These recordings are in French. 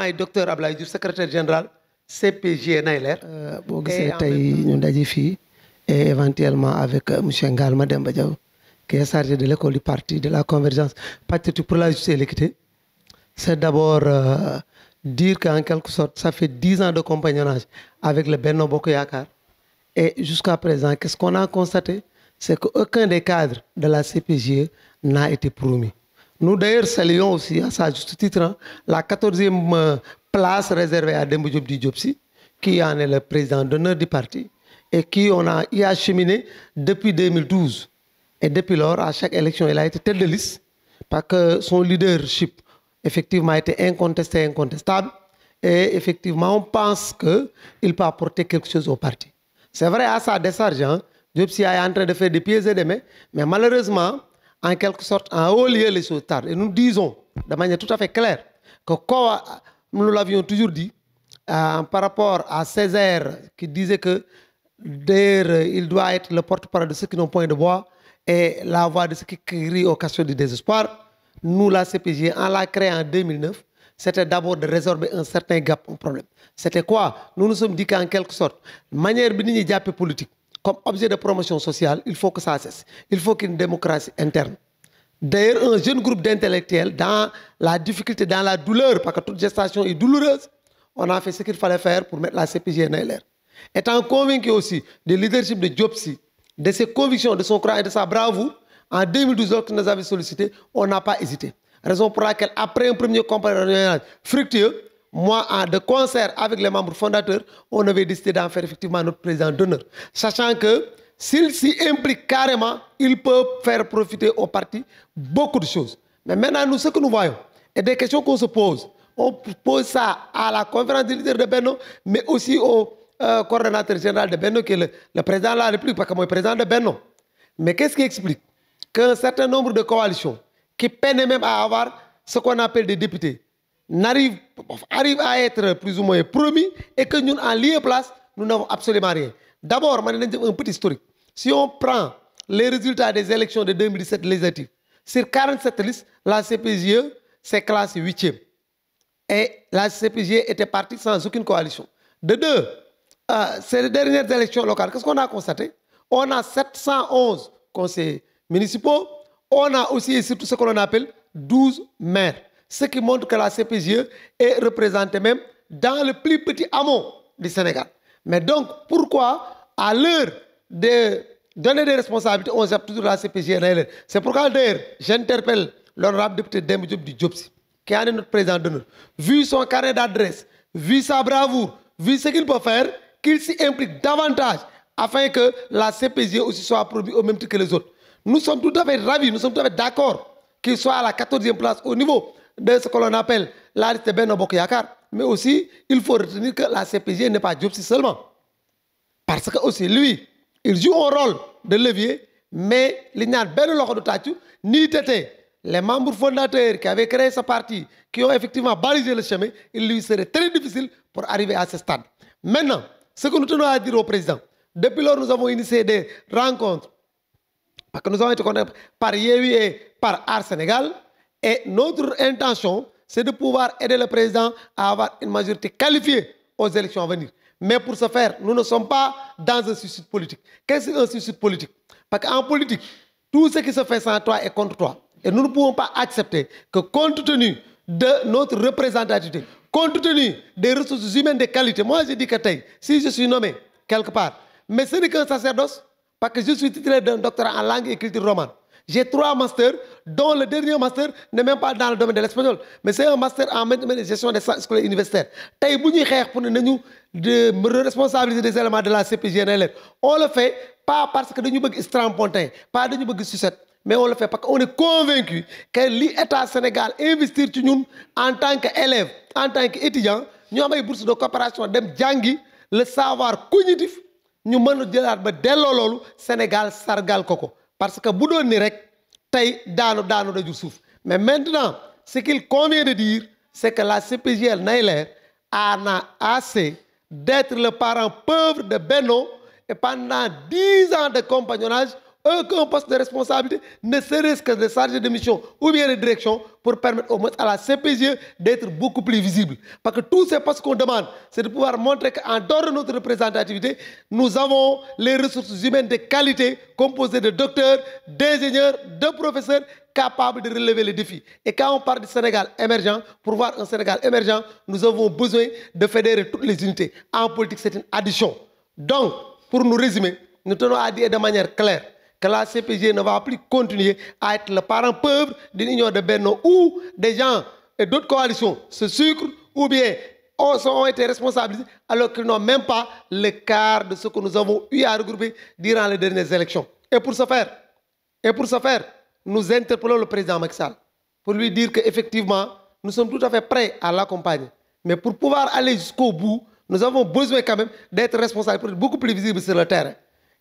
maay docteur Ablaye Diouf secrétaire général CPJ Nayler. boo gisee tey ñu daje fii et éventuellement avec monsieur Ngalma Demba Diaw qui est chargé de l'école du parti de la convergence patriotique pour la justice et l'équité. C'est d'abord dire qu'en quelque sorte, ça fait 10 ans de compagnonnage avec le Benno Bokk Yakaar. Et jusqu'à présent, qu'est-ce qu'on a constaté? C'est qu'aucun des cadres de la CPJ n'a été promu. Nous d'ailleurs saluons aussi à sa juste titre la 14e place réservée à Demba Diop Di Diopsi, qui en est le président d'honneur du parti et qui on a y acheminé depuis 2012. Et depuis lors, à chaque élection, il a été tête de liste parce que son leadership effectivement a été incontesté, incontestable. Et effectivement, on pense qu'il peut apporter quelque chose au parti. C'est vrai, à sa décharge, Diopsi est en train de faire des pieds et des mains, mais malheureusement, en quelque sorte, en haut lieu, les choses tardent. Et nous disons de manière tout à fait claire que comme nous l'avions toujours dit, par rapport à Césaire qui disait que d'ailleurs, il doit être le porte-parole de ceux qui n'ont point de voix et la voix de ceux qui crient au cachot du désespoir. Nous, la CPJ, en la créant en 2009, c'était d'abord de résorber un certain gap, un problème. C'était quoi? Nous nous sommes dit qu'en quelque sorte, manière de politique, comme objet de promotion sociale, il faut que ça cesse. Il faut qu'il y ait une démocratie interne. D'ailleurs, un jeune groupe d'intellectuels, dans la difficulté, dans la douleur, parce que toute gestation est douloureuse, on a fait ce qu'il fallait faire pour mettre la CPJ en l'air. Étant convaincu aussi du leadership de Diopsi, de ses convictions, de son courage et de sa bravoure, en 2012, lorsque nous avait sollicité, on n'a pas hésité. Raison pour laquelle, après un premier compagnonnage fructueux, moi, de concert avec les membres fondateurs, on avait décidé d'en faire effectivement notre président d'honneur. Sachant que s'il s'y implique carrément, il peut faire profiter au parti beaucoup de choses. Mais maintenant, nous, ce que nous voyons, et des questions qu'on se pose, on pose ça à la conférence des leaders de Benno, mais aussi au coordonnateur général de Benno, qui est le président de la République, parce que moi, le président de Benno. Mais qu'est-ce qui explique qu'un certain nombre de coalitions qui peinent même à avoir ce qu'on appelle des députés arrivent à être plus ou moins promis et que nous, en lieu et place, nous n'avons absolument rien. D'abord, un petit historique. Si on prend les résultats des élections de 2017 législatives, sur 47 listes, la CPJ s'est classée 8e. Et la CPJ était partie sans aucune coalition. De deux, ces dernières élections locales, qu'est-ce qu'on a constaté? On a 711 conseillers municipaux, on a aussi et surtout ce que l'on appelle 12 maires. Ce qui montre que la CPJ est représentée même dans le plus petit amont du Sénégal. Mais donc, pourquoi, à l'heure de donner des responsabilités, on jappe toujours la CPJ? C'est pourquoi, d'ailleurs, j'interpelle l'honorable député Demba Diop Di Diopsi, qui est notre président d'honneur. Vu son carnet d'adresse, vu sa bravoure, vu ce qu'il peut faire, qu'il s'y implique davantage afin que la CPJ aussi soit promue au même titre que les autres. Nous sommes tout à fait ravis, nous sommes tout à fait d'accord qu'il soit à la 14e place au niveau de ce que l'on appelle la liste de Benno Bokk Yakaar. Mais aussi, il faut retenir que la CPJ n'est pas Diopsi seulement. Parce que aussi, lui, il joue un rôle de levier, mais il n'y a pas de ni tété. Les membres fondateurs qui avaient créé ce parti, qui ont effectivement balisé le chemin, il lui serait très difficile pour arriver à ce stade. Maintenant, ce que nous tenons à dire au président, depuis lors, nous avons initié des rencontres, parce que nous avons été contactés par Yewwi et par Aar Sénégal, et notre intention, c'est de pouvoir aider le président à avoir une majorité qualifiée aux élections à venir. Mais pour ce faire, nous ne sommes pas dans un suicide politique. Qu'est-ce qu'un suicide politique? Parce qu'en politique, tout ce qui se fait sans toi est contre toi. Et nous ne pouvons pas accepter que compte tenu de notre représentativité, compte tenu des ressources humaines de qualité, moi je dis que si je suis nommé quelque part, mais ce n'est qu'un sacerdoce, parce que je suis titulaire d'un doctorat en langue et culture romane. J'ai 3 masters, dont le dernier master n'est même pas dans le domaine de l'espagnol, mais c'est un master en management et gestion des centres scolaires universitaires. Tay bu ñuy xex pour nous de responsabiliser des éléments de la CPJ, on le fait pas parce que dañu bëgg strampontin, pas dañu bëgg sucette, mais on le fait parce qu'on est convaincu que l'État Sénégal investir ci ñun en tant qu'élève, en tant qu'étudiant, ñu am ay bourses de coopération dem jangi le savoir cognitif, ñu mëna jëlaat ba délo lolu Sénégal sargal koko. Parce que bu doon ni rek tay daanu da jur suuf. Mais maintenant, ce qu'il convient de dire, c'est que la CPJ Nayler en a assez d'être le parent pauvre de Benno et pendant 10 ans de compagnonnage, aucun poste de responsabilité, ne serait-ce que de chargé de mission ou bien de direction, pour permettre au moins à la CPGE d'être beaucoup plus visible. Parce que tous ces postes qu'on demande, c'est de pouvoir montrer qu'en dehors de notre représentativité, nous avons les ressources humaines de qualité composées de docteurs, d'ingénieurs, de professeurs capables de relever les défis. Et quand on parle du Sénégal émergent, pour voir un Sénégal émergent, nous avons besoin de fédérer toutes les unités. En politique, c'est une addition. Donc, pour nous résumer, nous tenons à dire de manière claire que la CPG ne va plus continuer à être le parent pauvre d'une union de Benno où des gens et d'autres coalitions se sucrent ou bien ont été responsabilisés alors qu'ils n'ont même pas le quart de ce que nous avons eu à regrouper durant les dernières élections. Et pour ce faire, nous interpellons le président Macky Sall pour lui dire qu'effectivement, nous sommes tout à fait prêts à l'accompagner. Mais pour pouvoir aller jusqu'au bout, nous avons besoin quand même d'être responsables pour être beaucoup plus visibles sur le terrain.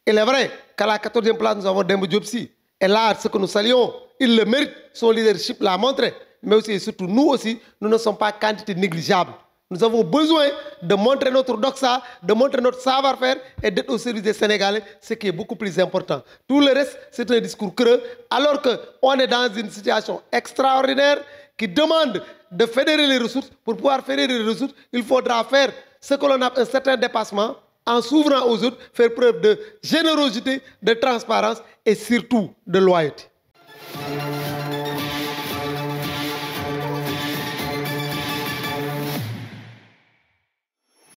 Il est vrai qu'à la 14e place, nous avons Demba Diop Sy. Et là, ce que nous saluons, il le mérite, son leadership l'a montré. Mais aussi et surtout, nous aussi, nous ne sommes pas quantité négligeable. Nous avons besoin de montrer notre doxa, de montrer notre savoir-faire et d'être au service des Sénégalais, ce qui est beaucoup plus important. Tout le reste, c'est un discours creux, alors qu'on est dans une situation extraordinaire qui demande de fédérer les ressources. Pour pouvoir fédérer les ressources, il faudra faire ce que l'on appelle un certain dépassement, en s'ouvrant aux autres, faire preuve de générosité, de transparence et surtout de loyauté.